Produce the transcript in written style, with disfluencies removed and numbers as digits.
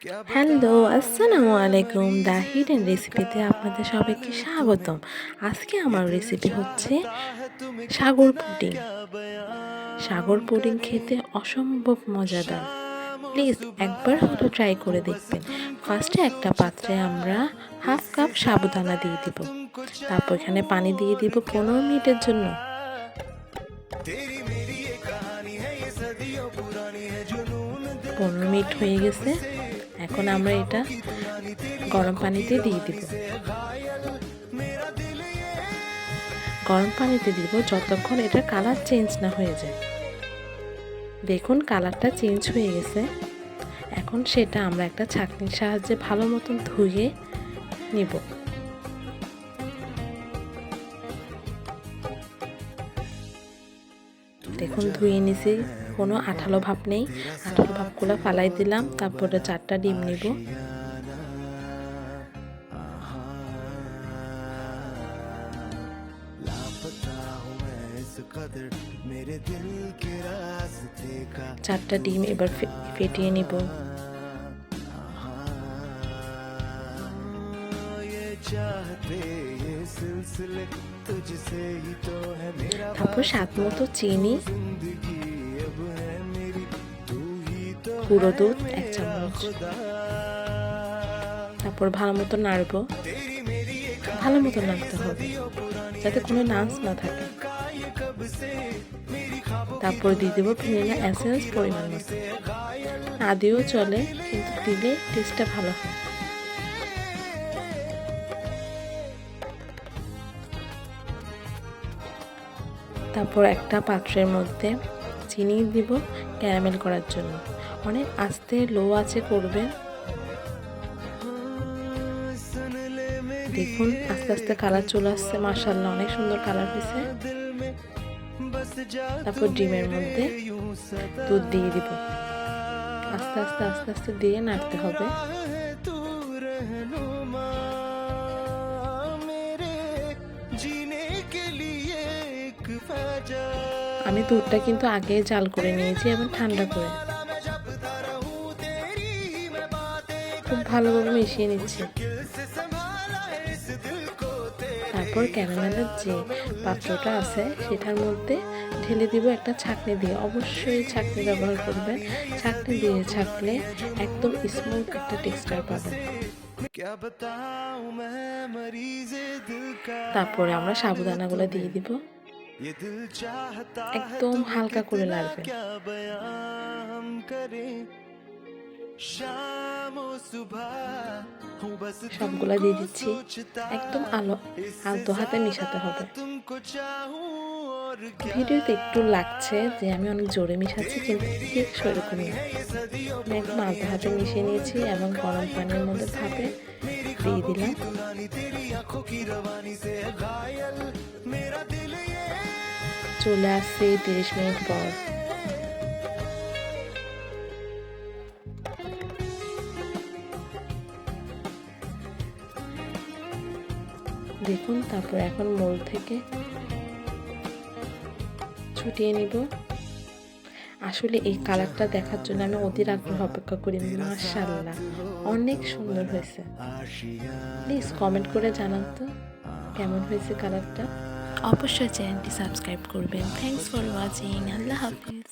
Hello, আসসালামু আলাইকুম। The hidden রেসিপিতে আপনাদের সবাইকে স্বাগতম। আজকে আমার রেসিপি হচ্ছে সাগর পুডিং। সাগর পুডিং খেতে অসম্ভব মজাদার। প্লিজ একবার হলো ট্রাই করে দেখবেন। ফার্স্টে একটা পাত্রে আমরা হাফ কাপ সাবুদানা দিয়ে দিব। তারপর এখানে পানি দিয়ে দিব 15 মিনিটের জন্য। 15 মিনিট হয়ে গেছে। এখন আমরা এটা গরম পানিতে দিয়ে দিব। গরম পানিতে দিব যতক্ষণ এটা কালার চেঞ্জ না হয়ে যায়। দেখুন কালারটা চেঞ্জ হয়ে গেছে। এখন সেটা আমরা একটা ছাঁকনির সাহায্যে ভালো মতন ধুয়ে নিব। দেখুন ধুয়ে নিছি, কোনো আঠালো ভাব নেই। আঠালো ভাবগুলো ফালাই দিলাম। তারপরে 4টা ডিম নিব। চারটা ডিম এবার ফেটিয়ে নিব। তারপর স্বাদ মতো চিনি, গুঁড়ো দুধ 1 চামচ। তারপর ভালো মতো নাড়বো। ভালো মতো নাড়তে হবে যাতে কোনো নাচ না থাকে। তারপর দিয়ে দেবো ভ্যানিলা এসেন্স পরিমাণ মতো। না দিয়েও চলে, কিন্তু দিলে টেস্টটা ভালো হয়। তারপর একটা পাত্রের মধ্যে চিনি দিব ক্যারামেল করার জন্য। অনেক আস্তে লো আঁচে করবেন। দেখুন আস্তে আস্তে কালার চলে আসছে, মাশাআল্লাহ অনেক সুন্দর কালার হয়েছে। তারপর ডিমের মধ্যে দুধ দিয়ে দিব। আস্তে আস্তে আস্তে আস্তে দিয়ে নাড়তে হবে। আমি দুধটা কিন্তু আগে জাল করে নিয়েছি এবং ঠান্ডা করে খুব ভালোভাবে মিশিয়ে নিচ্ছি। তারপর ক্যারামেলের যে পাত্রটা আছে সেটার মধ্যে ঢেলে দিব একটা ছাঁকনি দিয়ে। অবশ্যই ছাঁকনি ব্যবহার করবেন। ছাঁকনি দিয়ে ছাঁকলে একদম স্মুথ একটা টেক্সচার পাবেন। তারপরে আমরা সাবুদানাগুলো দিয়ে দিব। একদম হালকা করে নাড়বেন। সবগুলা দিয়ে দিচ্ছি। একদম আলতো হাতে মিশাতে হবে। ভিডিওতে একটু লাগছে যে আমি অনেক জোরে মিশাচ্ছি, কিন্তু ঠিক সেরকম না। আমি একদম আলতো হাতে মিশিয়ে নিয়েছি এবং গরম পানির মধ্যে ভাপে দিয়ে দিলাম। চলে আসছে 30 মিনিট পর। দেখুন তারপর এখন মোল থেকে ছুটিয়ে নিব। আসলে এই কালারটা দেখার জন্য আমি অধীর আগ্রহ অপেক্ষা করি। মাশাআল্লাহ অনেক সুন্দর হয়েছে। প্লিজ কমেন্ট করে জানান তো কেমন হয়েছে কালারটা। অবশ্যই চ্যানেলটি সাবস্ক্রাইব করবেন। Thanks for watching. Allah Hafiz.